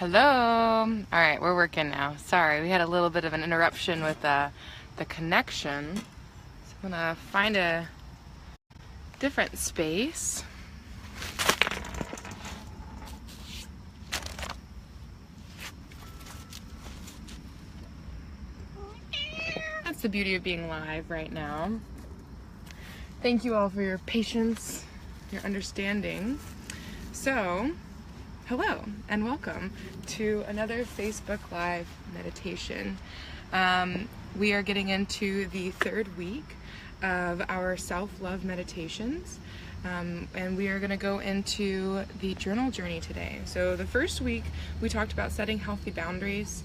Hello. All right, we're working now. Sorry, we had a little bit of an interruption with the connection. So I'm gonna find a different space. That's the beauty of being live right now. Thank you all for your patience, your understanding. So, hello and welcome to another Facebook Live meditation. We are getting into the third week of our self-love meditations, and we are going to go into the journal journey today. So the first week we talked about setting healthy boundaries,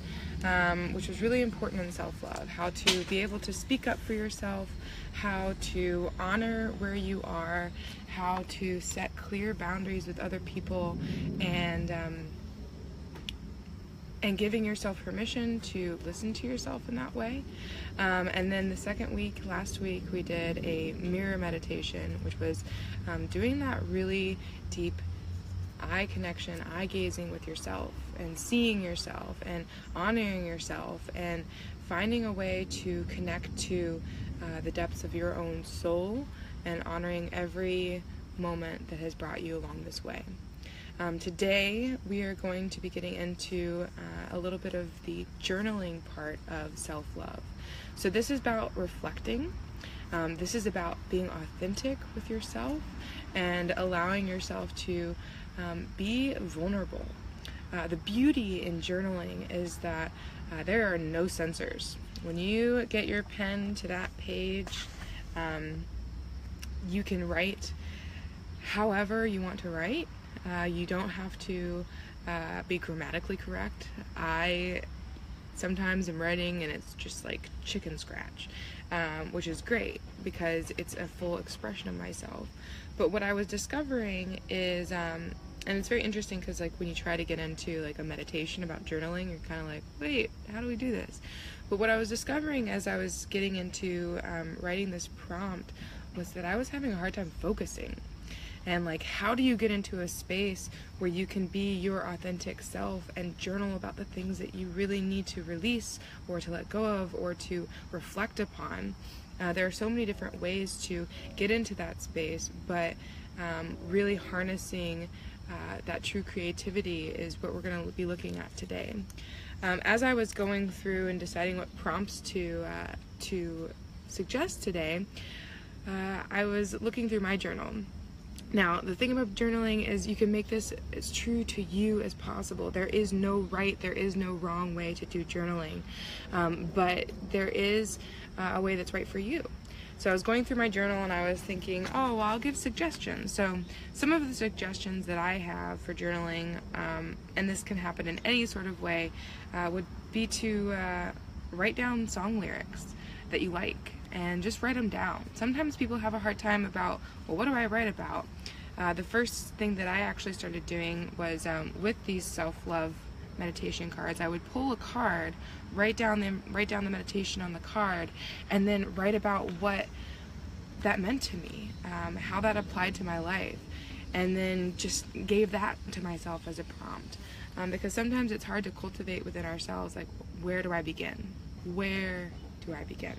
which was really important in self-love, how to be able to speak up for yourself, how to honor where you are, how to set clear boundaries with other people, and giving yourself permission to listen to yourself in that way. And then the second week, last week, we did a mirror meditation, which was doing that really deep eye connection, eye gazing with yourself, and seeing yourself, and honoring yourself, and finding a way to connect to the depths of your own soul, and honoring every moment that has brought you along this way. Today we are going to be getting into a little bit of the journaling part of self-love. So this is about reflecting. This is about being authentic with yourself and allowing yourself to be vulnerable. The beauty in journaling is that there are no censors. When you get your pen to that page, you can write however you want to write. You don't have to be grammatically correct. I sometimes am writing and it's just like chicken scratch, which is great because it's a full expression of myself. But what I was discovering is, and it's very interesting because like when you try to get into like a meditation about journaling, you're kind of like, wait, how do we do this? But what I was discovering as I was getting into writing this prompt was that I was having a hard time focusing. And like, how do you get into a space where you can be your authentic self and journal about the things that you really need to release or to let go of or to reflect upon? There are so many different ways to get into that space, but really harnessing that true creativity is what we're going to be looking at today. As I was going through and deciding what prompts to suggest today, I was looking through my journal. Now, the thing about journaling is you can make this as true to you as possible. There is no right, there is no wrong way to do journaling, but there is a way that's right for you. So I was going through my journal and I was thinking, oh, well, I'll give suggestions. So some of the suggestions that I have for journaling, and this can happen in any sort of way, would be to write down song lyrics that you like. And just write them down. Sometimes people have a hard time about, well, what do I write about? The first thing that I actually started doing was with these self-love meditation cards, I would pull a card, write down the meditation on the card, and then write about what that meant to me, how that applied to my life, and then just gave that to myself as a prompt. Because sometimes it's hard to cultivate within ourselves, like, where do I begin? Where do I begin?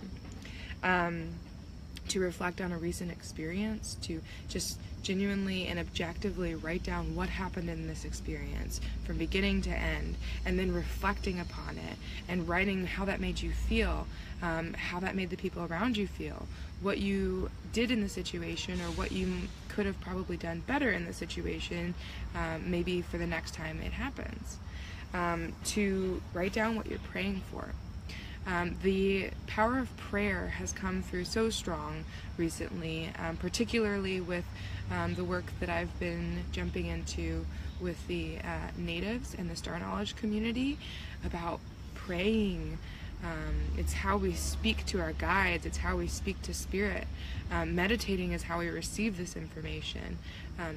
To reflect on a recent experience, to just genuinely and objectively write down what happened in this experience from beginning to end, and then reflecting upon it and writing how that made you feel, how that made the people around you feel, what you did in the situation or what you could have probably done better in the situation, maybe for the next time it happens. To write down what you're praying for. The power of prayer has come through so strong recently, particularly with the work that I've been jumping into with the natives and the Star Knowledge community about praying. It's how we speak to our guides, it's how we speak to spirit. Meditating is how we receive this information.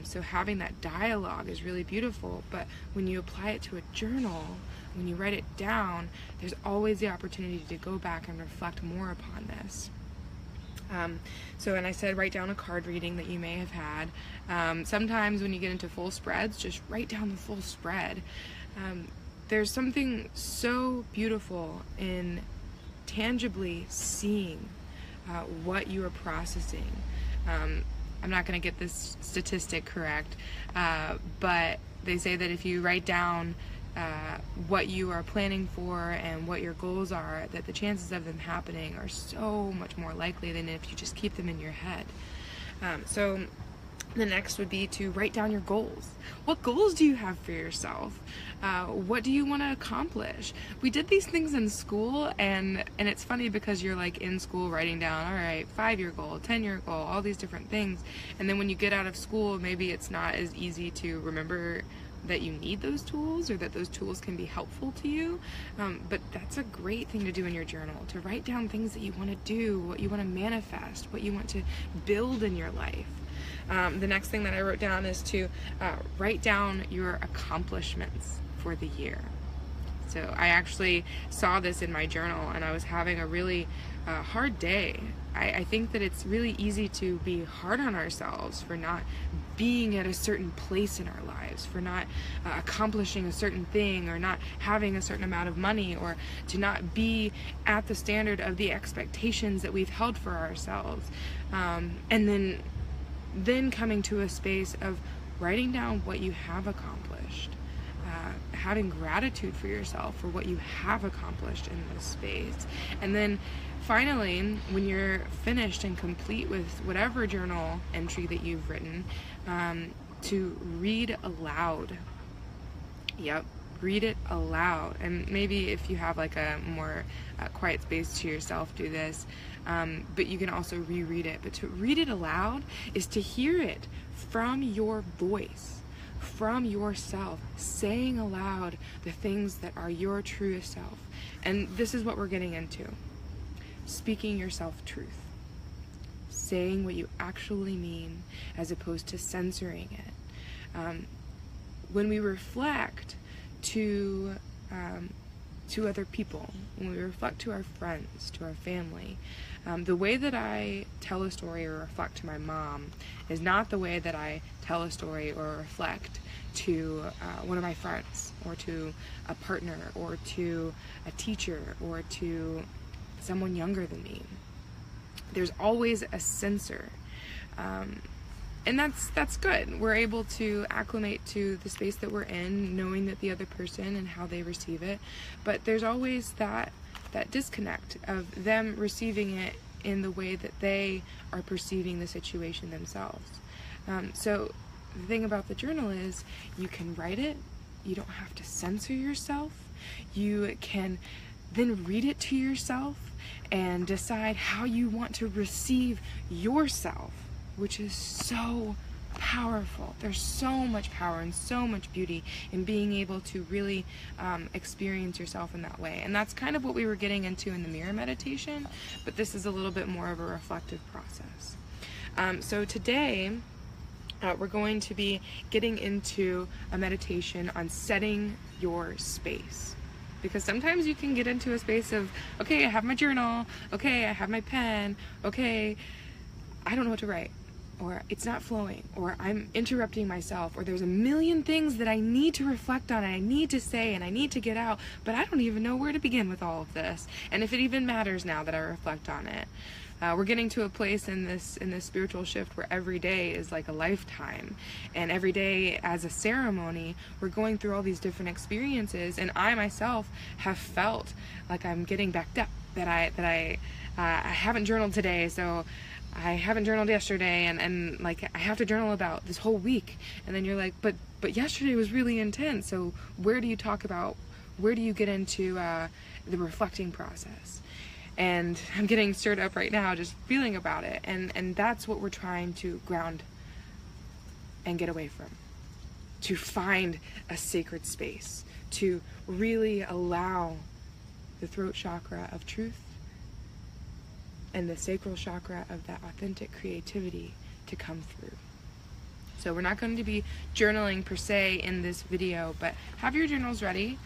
So having that dialogue is really beautiful, but when you apply it to a journal, when you write it down, there's always the opportunity to go back and reflect more upon this. And I said write down a card reading that you may have had. Sometimes when you get into full spreads, just write down the full spread. there's something so beautiful in tangibly seeing what you are processing. I'm not going to get this statistic correct, but they say that if you write down what you are planning for and what your goals are, that the chances of them happening are so much more likely than if you just keep them in your head. So the next would be to write down your goals. What goals do you have for yourself? What do you want to accomplish? We did these things in school, and it's funny because you're like in school writing down, all right, 5-year goal, 10-year goal, all these different things. And then when you get out of school, maybe it's not as easy to remember that you need those tools, or that those tools can be helpful to you. But that's a great thing to do in your journal, to write down things that you want to do, what you want to manifest, what you want to build in your life. The next thing that I wrote down is to write down your accomplishments for the year. So I actually saw this in my journal, and I was having a really hard day. I think that it's really easy to be hard on ourselves for not being at a certain place in our lives, for not accomplishing a certain thing, or not having a certain amount of money, or to not be at the standard of the expectations that we've held for ourselves. And then coming to a space of writing down what you have accomplished, having gratitude for yourself for what you have accomplished in this space. And then finally, when you're finished and complete with whatever journal entry that you've written, to read aloud. Yep, read it aloud. And maybe if you have like a more quiet space to yourself, do this. But you can also reread it. But to read it aloud is to hear it from your voice, from yourself, saying aloud the things that are your truest self. And this is what we're getting into. Speaking yourself truth. Saying what you actually mean as opposed to censoring it. When we reflect to other people, when we reflect to our friends, to our family, the way that I tell a story or reflect to my mom is not the way that I tell a story or reflect to one of my friends, or to a partner, or to a teacher, or to someone younger than me. There's always a censor. And that's good. We're able to acclimate to the space that we're in, knowing that the other person and how they receive it. But there's always that disconnect of them receiving it in the way that they are perceiving the situation themselves. So the thing about the journal is you can write it. You don't have to censor yourself. You can then read it to yourself and decide how you want to receive yourself, which is so powerful. There's so much power and so much beauty in being able to really experience yourself in that way. And that's kind of what we were getting into in the mirror meditation, but this is a little bit more of a reflective process. So today, we're going to be getting into a meditation on setting your space. Because sometimes you can get into a space of, okay, I have my journal, okay, I have my pen, okay, I don't know what to write, or it's not flowing, or I'm interrupting myself, or there's a million things that I need to reflect on and I need to say and I need to get out, but I don't even know where to begin with all of this, and if it even matters now that I reflect on it. We're getting to a place in this spiritual shift where every day is like a lifetime, and every day as a ceremony, we're going through all these different experiences, and I myself have felt like I'm getting backed up, that I haven't journaled today, so I haven't journaled yesterday, and like I have to journal about this whole week, and then you're like, but yesterday was really intense, so where do you get into the reflecting process? And I'm getting stirred up right now just feeling about it. And that's what we're trying to ground and get away from. To find a sacred space. To really allow the throat chakra of truth and the sacral chakra of that authentic creativity to come through. So we're not going to be journaling per se in this video, but have your journals ready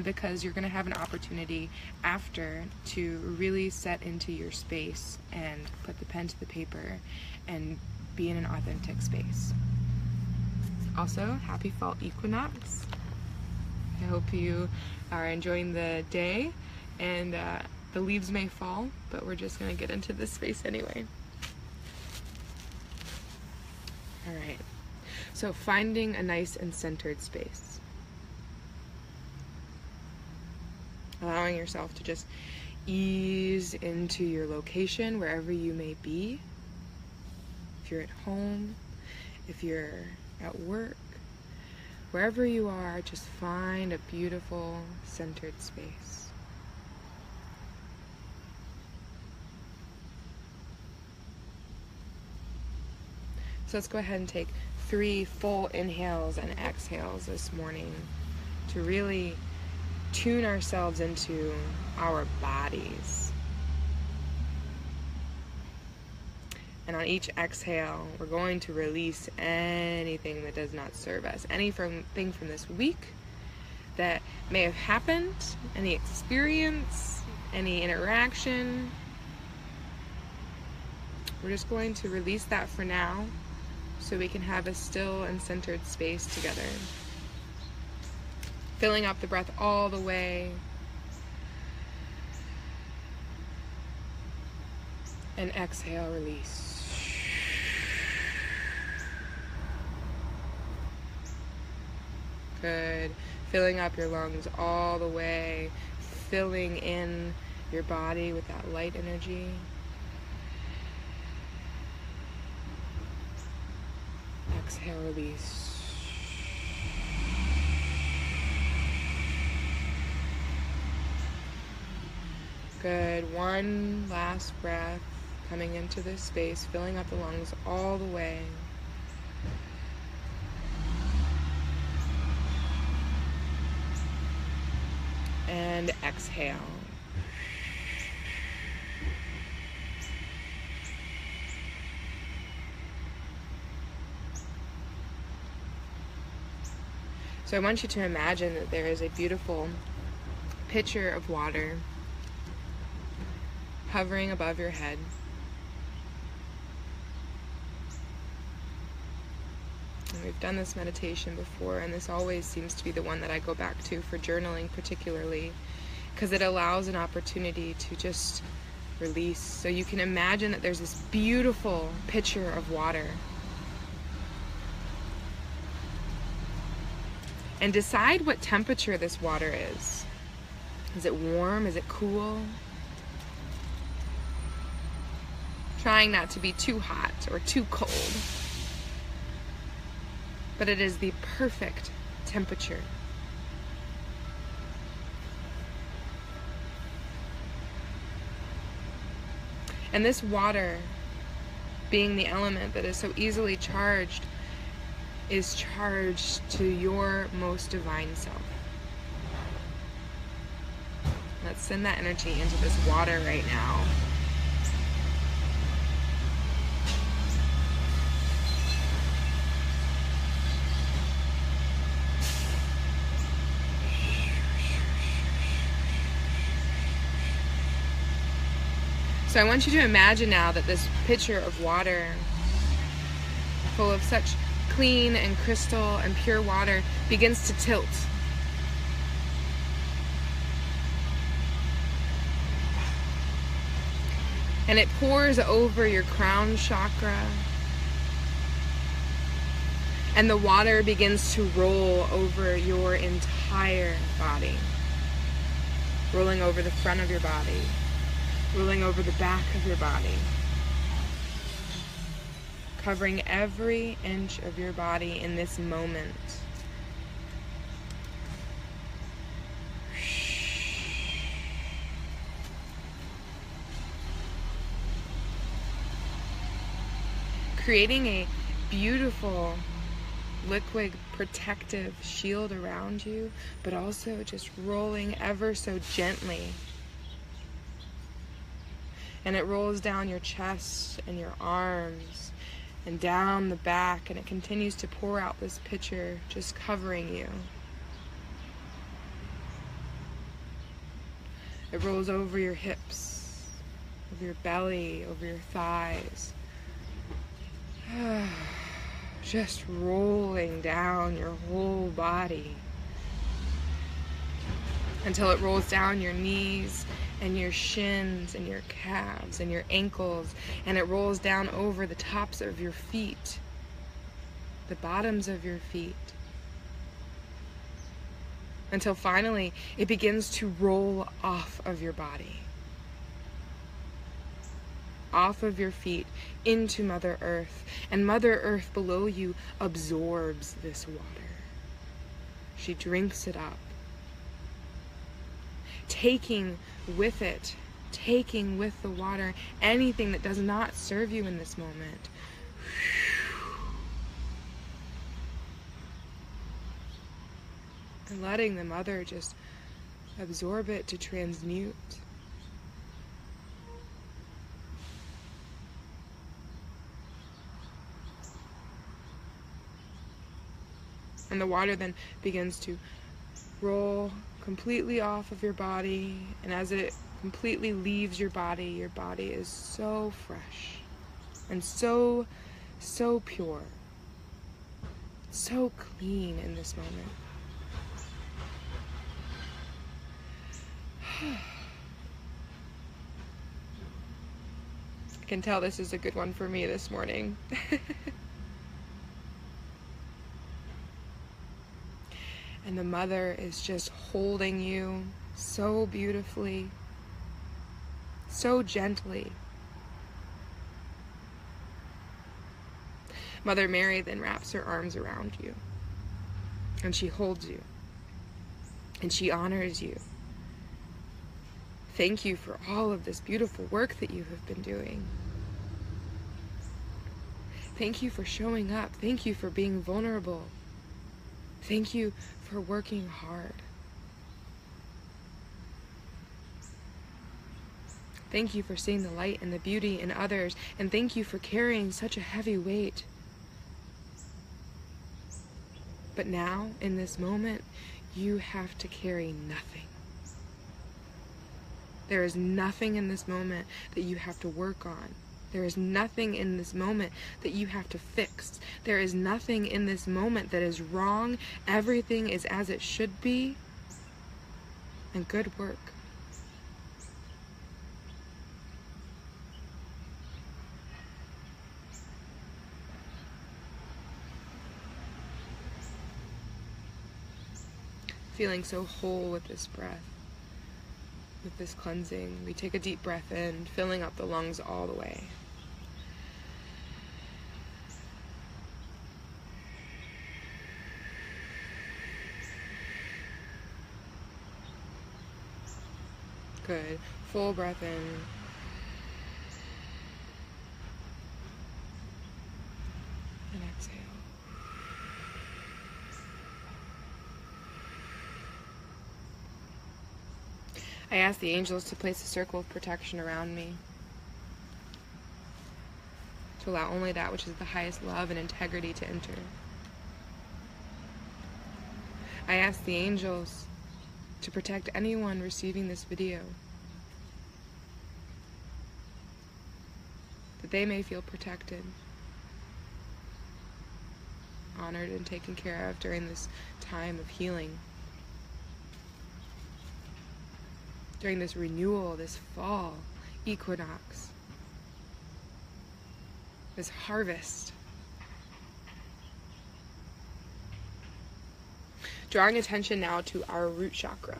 because you're going to have an opportunity after to really set into your space and put the pen to the paper and be in an authentic space. Also, happy fall equinox. I hope you are enjoying the day, and the leaves may fall, but we're just going to get into this space anyway. All right, so finding a nice and centered space. Allowing yourself to just ease into your location wherever you may be. If you're at home, if you're at work, wherever you are, just find a beautiful centered space. So let's go ahead and take 3 full inhales and exhales this morning to really tune ourselves into our bodies. And on each exhale, we're going to release anything that does not serve us, anything from this week that may have happened, any experience, any interaction. We're just going to release that for now so we can have a still and centered space together. Filling up the breath all the way. And exhale, release. Good. Filling up your lungs all the way. Filling in your body with that light energy. Exhale, release. Good. One last breath coming into this space, filling up the lungs all the way. And exhale. So I want you to imagine that there is a beautiful pitcher of water hovering above your head. And we've done this meditation before, and this always seems to be the one that I go back to for journaling particularly, because it allows an opportunity to just release. So you can imagine that there's this beautiful pitcher of water. And decide what temperature this water is. Is it warm? Is it cool? Trying not to be too hot or too cold. But it is the perfect temperature. And this water, being the element that is so easily charged, is charged to your most divine self. Let's send that energy into this water right now. So I want you to imagine now that this pitcher of water, full of such clean and crystal and pure water, begins to tilt. And it pours over your crown chakra. And the water begins to roll over your entire body. Rolling over the front of your body. Rolling over the back of your body. Covering every inch of your body in this moment. Creating a beautiful liquid protective shield around you, but also just rolling ever so gently. And it rolls down your chest and your arms and down the back, and it continues to pour out this pitcher, just covering you. It rolls over your hips, over your belly, over your thighs. Just rolling down your whole body. until it rolls down your knees and your shins and your calves and your ankles, and it rolls down over the tops of your feet, the bottoms of your feet, until finally it begins to roll off of your body, off of your feet into Mother Earth. And Mother Earth below you absorbs this water. She drinks it up, taking with it, taking with the water anything that does not serve you in this moment. And letting the Mother just absorb it to transmute. And the water then begins to roll completely off of your body, and as it completely leaves your body is so fresh and so pure, so clean in this moment. I can tell this is a good one for me this morning. And the Mother is just holding you so beautifully, so gently. Mother Mary then wraps her arms around you, and she holds you, and she honors you. Thank you for all of this beautiful work that you have been doing. Thank you for showing up. Thank you for being vulnerable. Thank you for working hard. Thank you for seeing the light and the beauty in others, and thank you for carrying such a heavy weight. But now, in this moment, you have to carry nothing. There is nothing in this moment that you have to work on. There is nothing in this moment that you have to fix. There is nothing in this moment that is wrong. Everything is as it should be. And good work. Feeling so whole with this breath. With this cleansing, we take a deep breath in, filling up the lungs all the way. Good. Full breath in. And exhale. I ask the angels to place a circle of protection around me, to allow only that which is the highest love and integrity to enter. I ask the angels to protect anyone receiving this video, that they may feel protected, honored, and taken care of during this time of healing. During this renewal, this fall equinox, this harvest. Drawing attention now to our root chakra.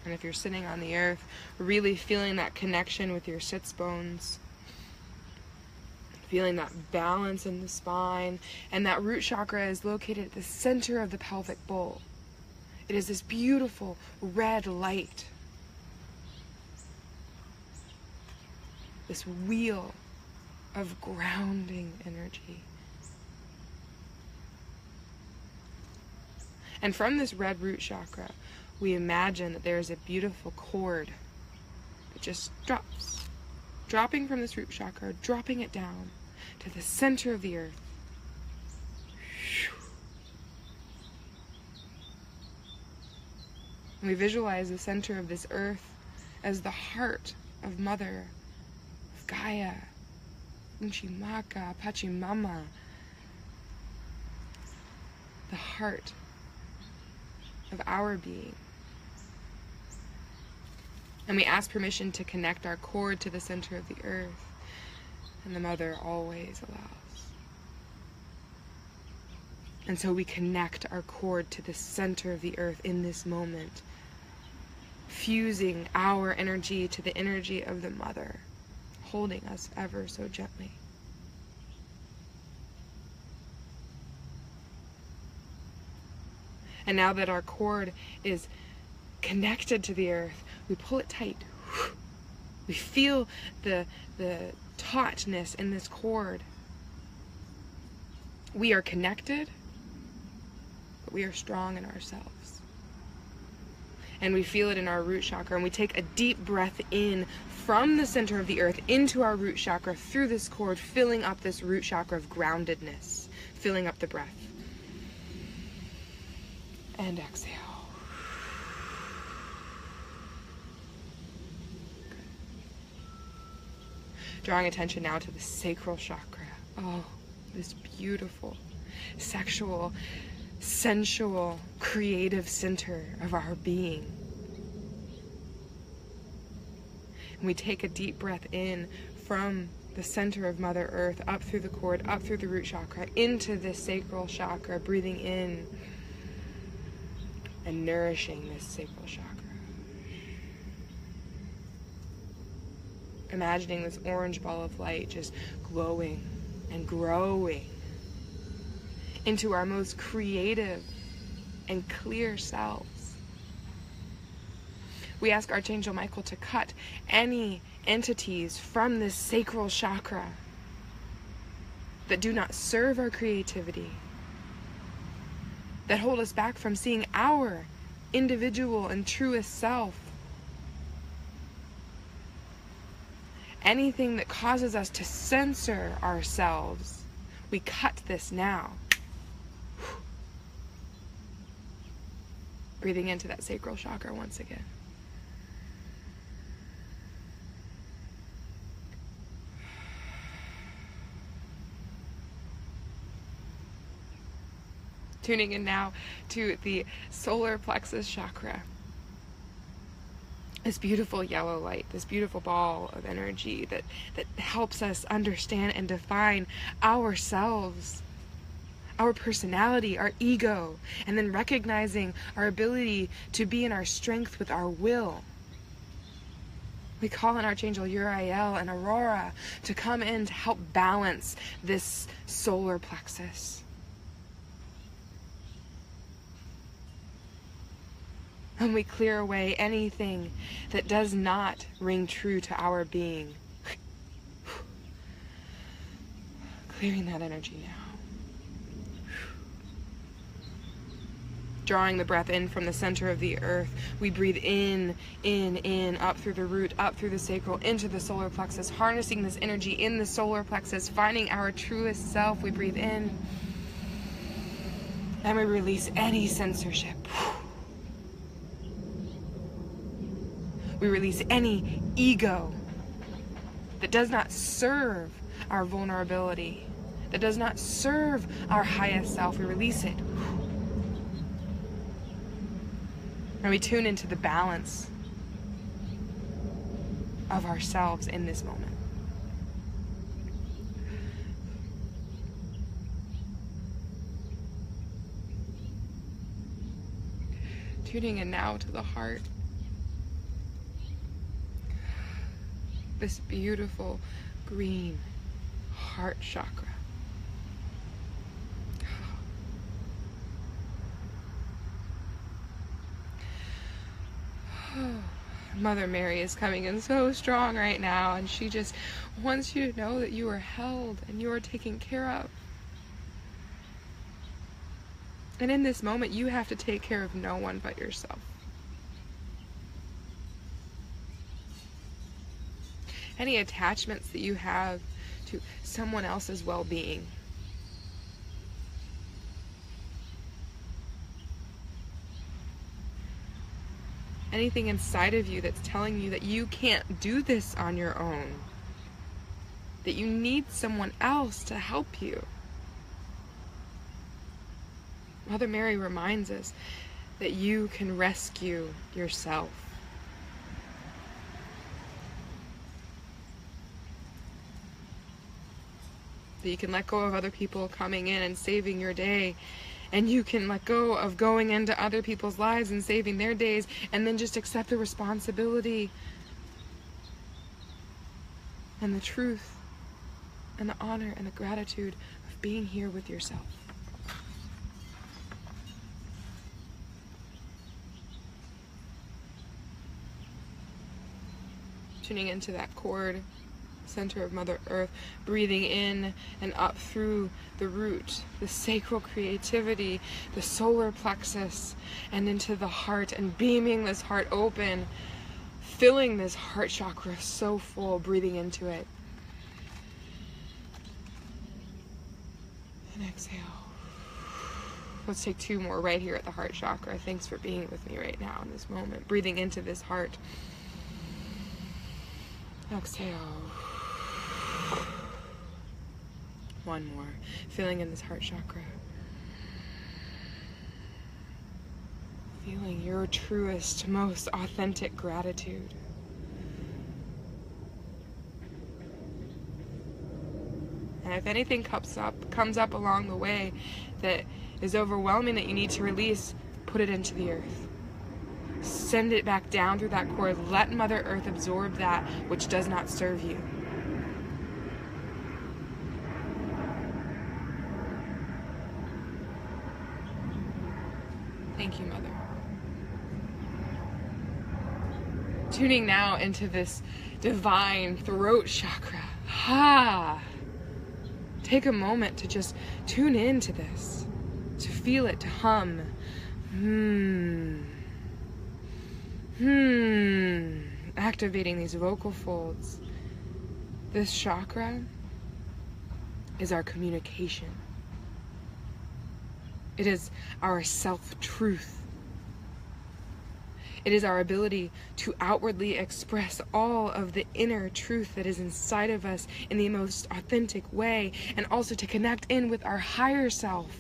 And if you're sitting on the earth, really feeling that connection with your sits bones, feeling that balance in the spine, and that root chakra is located at the center of the pelvic bowl. It is this beautiful red light, this wheel of grounding energy. And from this red root chakra, we imagine that there is a beautiful cord that just drops, dropping from this root chakra, dropping it down to the center of the earth. And we visualize the center of this earth as the heart of Mother, of Gaia, Unchimaka, Pachamama, the heart of our being. And we ask permission to connect our cord to the center of the earth. And the Mother always allows. And so we connect our cord to the center of the earth in this moment, fusing our energy to the energy of the Mother, holding us ever so gently. And now that our cord is connected to the earth, we pull it tight. We feel the tautness in this cord. We are connected, but we are strong in ourselves. And we feel it in our root chakra, and we take a deep breath in from the center of the earth into our root chakra through this cord, filling up this root chakra of groundedness, filling up the breath. And exhale. Good. Drawing attention now to the sacral chakra. Oh, this beautiful, sexual, sensual, creative center of our being. And we take a deep breath in from the center of Mother Earth, up through the cord, up through the root chakra, into this sacral chakra, breathing in and nourishing this sacral chakra. Imagining this orange ball of light just glowing and growing into our most creative and clear selves. We ask Archangel Michael to cut any entities from this sacral chakra that do not serve our creativity, that hold us back from seeing our individual and truest self. Anything that causes us to censor ourselves, we cut this now. Breathing into that sacral chakra once again. Tuning in now to the solar plexus chakra. This beautiful yellow light, this beautiful ball of energy that helps us understand and define ourselves, our personality, our ego, and then recognizing our ability to be in our strength with our will. We call on Archangel Uriel and Aurora to come in to help balance this solar plexus. And we clear away anything that does not ring true to our being. Clearing that energy now. Drawing the breath in from the center of the earth, we breathe in, up through the root, up through the sacral, into the solar plexus, harnessing this energy in the solar plexus, finding our truest self. We breathe in, and we release any censorship. We release any ego that does not serve our vulnerability, that does not serve our highest self. We release it. And we tune into the balance of ourselves in this moment. Tuning in now to the heart. This beautiful green heart chakra. Mother Mary is coming in so strong right now, and she just wants you to know that you are held and you are taken care of. And in this moment, you have to take care of no one but yourself. Any attachments that you have to someone else's well-being, anything inside of you that's telling you that you can't do this on your own, that you need someone else to help you, Mother Mary reminds us that you can rescue yourself. That you can let go of other people coming in and saving your day. And you can let go of going into other people's lives and saving their days, and then just accept the responsibility and the truth and the honor and the gratitude of being here with yourself. Tuning into that cord, center of Mother Earth, breathing in and up through the root, the sacral creativity, the solar plexus, and into the heart, and beaming this heart open, filling this heart chakra so full, breathing into it. And exhale. Let's take 2 more right here at the heart chakra. Thanks for being with me right now in this moment. Breathing into this heart. Exhale. 1 more. Feeling in this heart chakra. Feeling your truest, most authentic gratitude. And if anything comes up along the way that is overwhelming, that you need to release, put it into the earth. Send it back down through that cord. Let Mother Earth absorb that which does not serve you. Thank you, Mother. Tuning now into this divine throat chakra. Take a moment to just tune into this, to feel it, to hum. Activating these vocal folds. This chakra is our communication. It is our self-truth. It is our ability to outwardly express all of the inner truth that is inside of us in the most authentic way, and also to connect in with our higher self.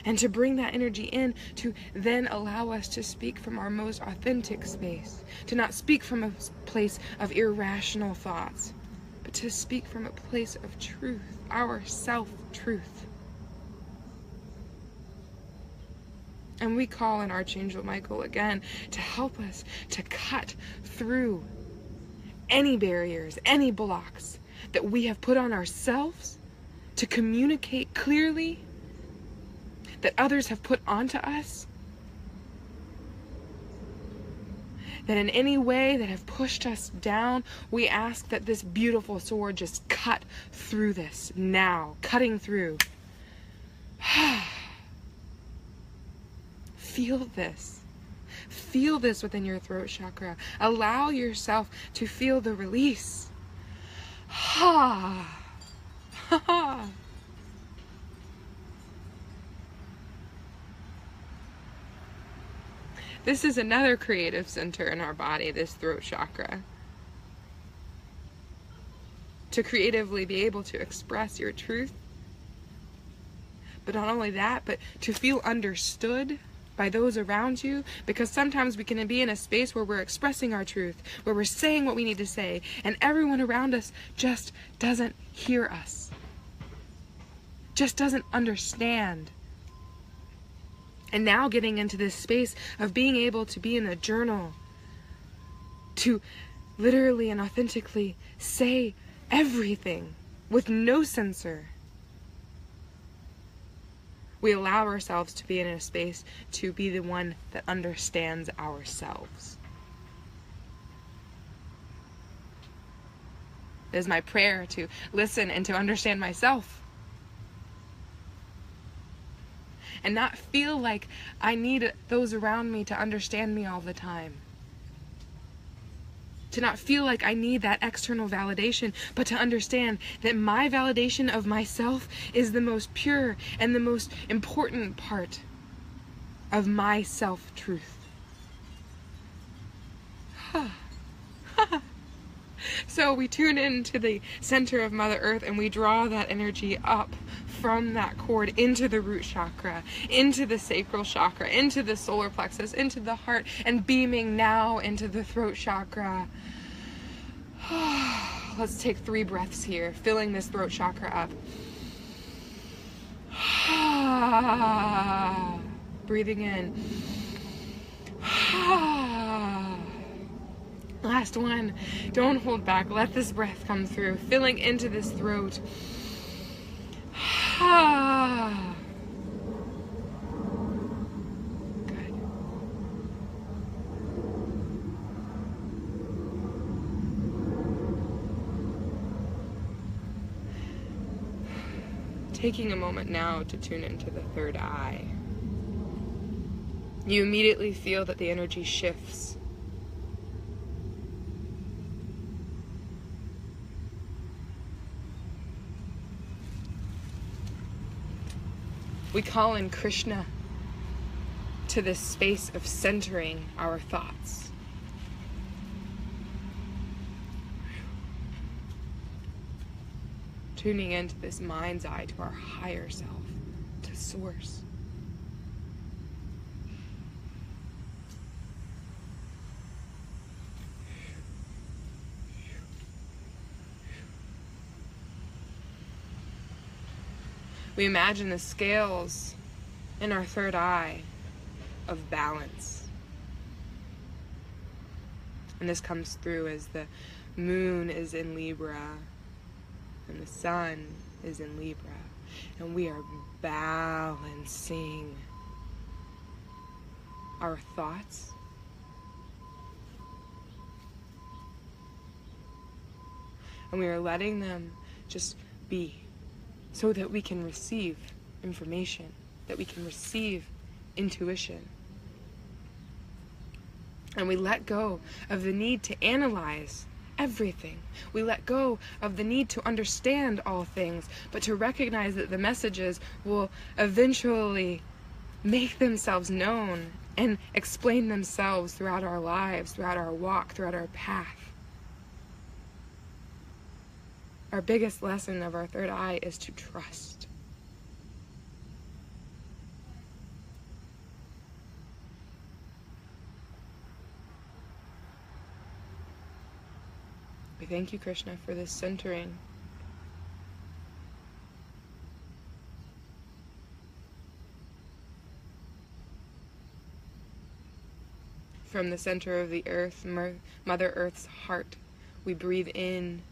And to bring that energy in to then allow us to speak from our most authentic space. To not speak from a place of irrational thoughts, but to speak from a place of truth, our self-truth. And we call on Archangel Michael again to help us to cut through any barriers, any blocks that we have put on ourselves to communicate clearly, that others have put onto us, that in any way that have pushed us down. We ask that this beautiful sword just cut through this now, cutting through. Feel this. Feel this within your throat chakra. Allow yourself to feel the release. This is another creative center in our body, this throat chakra. To creatively be able to express your truth. But not only that, but to feel understood by those around you, because sometimes we can be in a space where we're expressing our truth, where we're saying what we need to say, and everyone around us just doesn't hear us, just doesn't understand. And now getting into this space of being able to be in a journal, to literally and authentically say everything with no censor. We allow ourselves to be in a space to be the one that understands ourselves. It is my prayer to listen and to understand myself. And not feel like I need those around me to understand me all the time. To not feel like I need that external validation, but to understand that my validation of myself is the most pure and the most important part of my self-truth. So we tune into the center of Mother Earth and we draw that energy up, from that cord into the root chakra, into the sacral chakra, into the solar plexus, into the heart, and beaming now into the throat chakra. Let's take 3 breaths here, filling this throat chakra up. Breathing in. Last one. Don't hold back. Let this breath come through, filling into this throat. Good. Taking a moment now to tune into the third eye. You immediately feel that the energy shifts. We call in Krishna to this space of centering our thoughts. Tuning into this mind's eye, to our higher self, to source. We imagine the scales in our third eye of balance. And this comes through as the moon is in Libra and the sun is in Libra. And we are balancing our thoughts, and we are letting them just be, so that we can receive information, that we can receive intuition. And we let go of the need to analyze everything. We let go of the need to understand all things, but to recognize that the messages will eventually make themselves known and explain themselves throughout our lives, throughout our walk, throughout our path. Our biggest lesson of our third eye is to trust. We thank you, Krishna, for this centering. From the center of the earth, Mother Earth's heart, we breathe in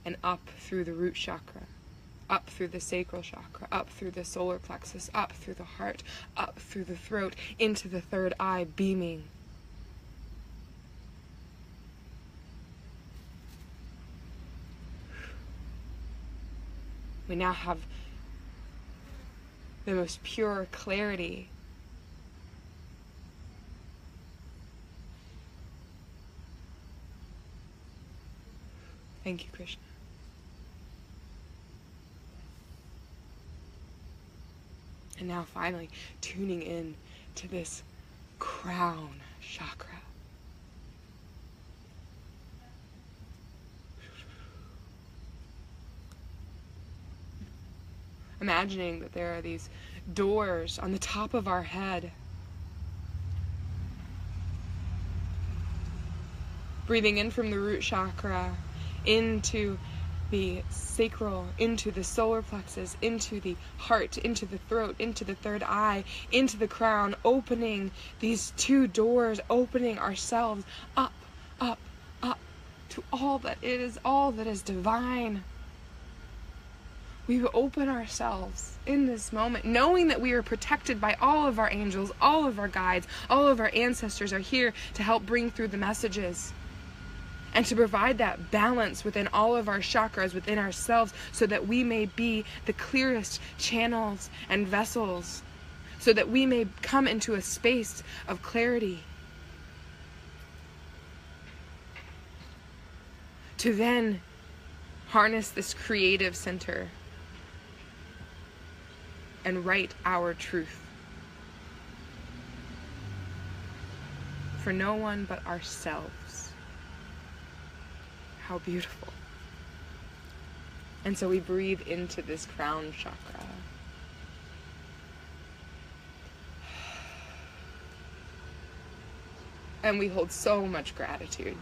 and up through the root chakra, up through the sacral chakra, up through the solar plexus, up through the heart, up through the throat, into the third eye, beaming. We now have the most pure clarity. Thank you, Krishna. And now finally tuning in to this crown chakra. Imagining that there are these doors on the top of our head. Breathing in from the root chakra into the sacral, into the solar plexus, into the heart, into the throat, into the third eye, into the crown, opening these 2 doors, opening ourselves up, up, up to all that is divine. We will open ourselves in this moment, knowing that we are protected by all of our angels, all of our guides, all of our ancestors are here to help bring through the messages. And to provide that balance within all of our chakras, within ourselves, so that we may be the clearest channels and vessels, so that we may come into a space of clarity. To then harness this creative center and write our truth. For no one but ourselves. How beautiful. And so we breathe into this crown chakra. And we hold so much gratitude.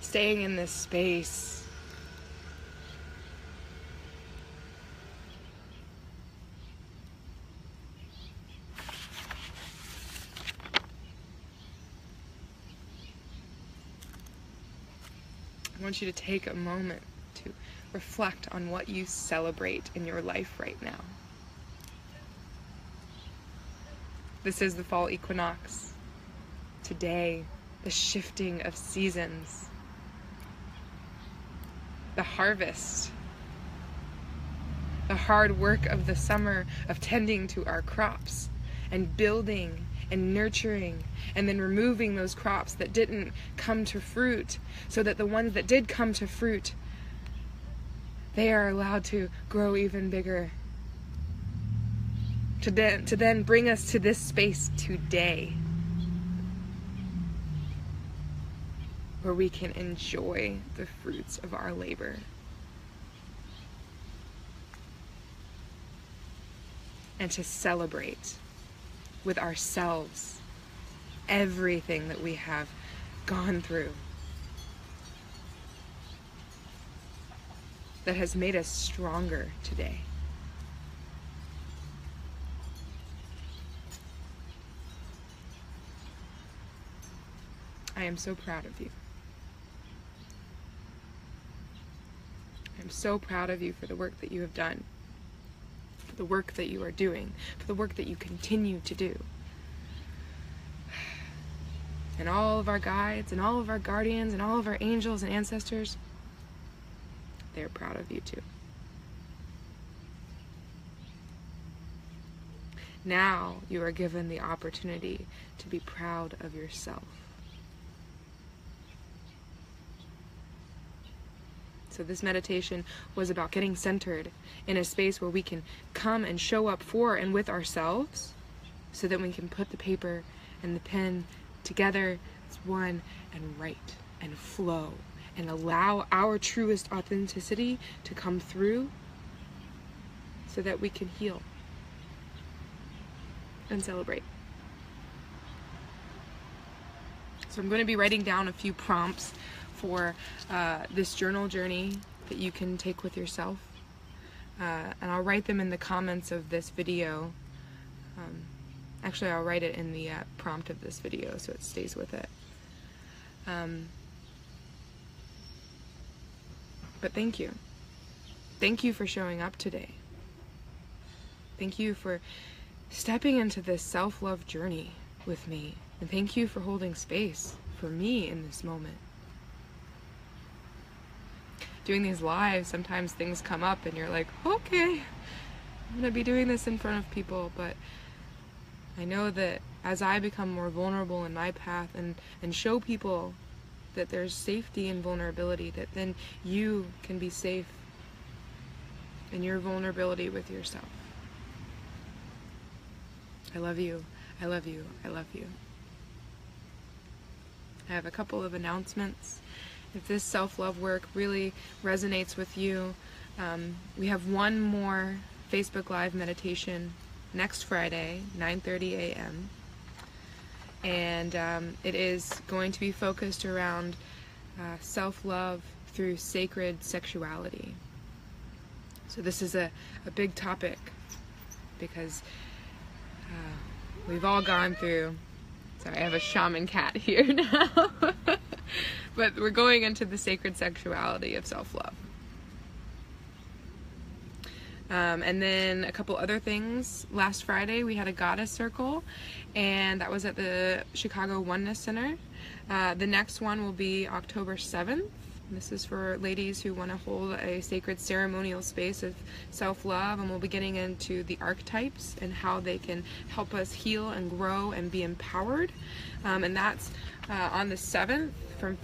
Staying in this space, I want you to take a moment to reflect on what you celebrate in your life right now. This is the fall equinox. Today, the shifting of seasons. The harvest, the hard work of the summer of tending to our crops and building and nurturing and then removing those crops that didn't come to fruit, so that the ones that did come to fruit, they are allowed to grow even bigger, to then bring us to this space today, where we can enjoy the fruits of our labor. And to celebrate with ourselves everything that we have gone through that has made us stronger today. I am so proud of you. I'm so proud of you for the work that you have done, for the work that you are doing, for the work that you continue to do. And all of our guides and all of our guardians and all of our angels and ancestors, they're proud of you too. Now you are given the opportunity to be proud of yourself. So this meditation was about getting centered in a space where we can come and show up for and with ourselves, so that we can put the paper and the pen together as one and write and flow and allow our truest authenticity to come through, so that we can heal and celebrate. So I'm going to be writing down a few prompts for this journal journey that you can take with yourself, and I'll write them in the comments of this video. Actually, I'll write it in the prompt of this video so it stays with it. But thank you. Thank you for showing up today. Thank you for stepping into this self-love journey with me, and thank you for holding space for me in this moment. Doing these lives, sometimes things come up and you're like, okay, I'm gonna be doing this in front of people, but I know that as I become more vulnerable in my path and show people that there's safety in vulnerability, that then you can be safe in your vulnerability with yourself. I love you, I love you, I love you. I have a couple of announcements. If this self-love work really resonates with you, we have one more Facebook Live meditation next Friday, 9:30 a.m. And it is going to be focused around self-love through sacred sexuality. So this is a big topic, because we've all gone through, sorry, I have a shaman cat here now. But we're going into the sacred sexuality of self-love. And then a couple other things. Last Friday we had a goddess circle, and that was at the Chicago Oneness Center. The next one will be October 7th. This is for ladies who want to hold a sacred ceremonial space of self-love, and we'll be getting into the archetypes and how they can help us heal and grow and be empowered. And that's on the 7th from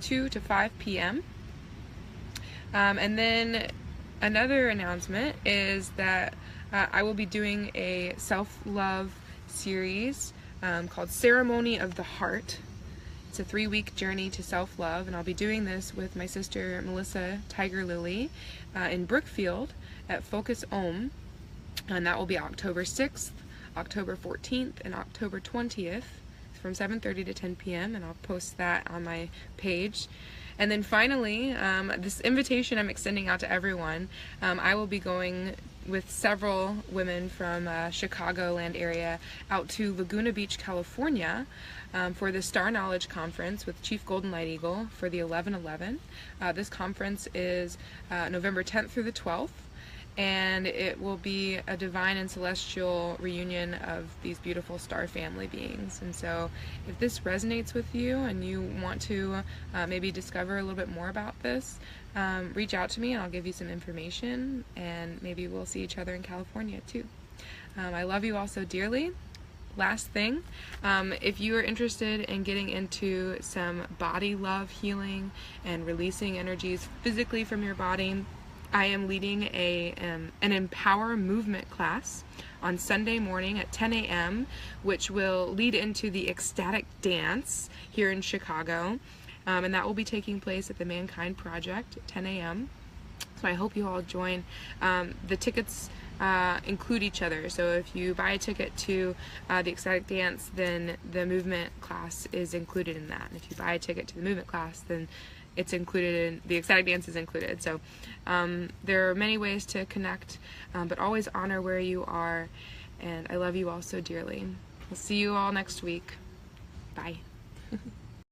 2 to 5 p.m. And then another announcement is that I will be doing a self-love series called Ceremony of the Heart. It's a 3-week journey to self-love, and I'll be doing this with my sister Melissa Tiger Lily in Brookfield at Focus Om, and that will be October 6th, October 14th, and October 20th from 7:30 to 10 p.m. and I'll post that on my page. And then finally, this invitation I'm extending out to everyone. I will be going with several women from Chicagoland area out to Laguna Beach, California for the Star Knowledge Conference with Chief Golden Light Eagle for the 11/11. This conference is November 10th through the 12th. And it will be a divine and celestial reunion of these beautiful star family beings. And so if this resonates with you and you want to maybe discover a little bit more about this, reach out to me and I'll give you some information, and maybe we'll see each other in California too. I love you all so dearly. Last thing, if you are interested in getting into some body love healing and releasing energies physically from your body, I am leading an Empower Movement class on Sunday morning at 10 a.m., which will lead into the ecstatic dance here in Chicago, and that will be taking place at the Mankind Project at 10 a.m. So I hope you all join. The tickets include each other, so if you buy a ticket to the ecstatic dance, then the movement class is included in that. And if you buy a ticket to the movement class, then it's included in the ecstatic dance is included. So there are many ways to connect, but always honor where you are, and I love you all so dearly. We'll see you all next week. Bye.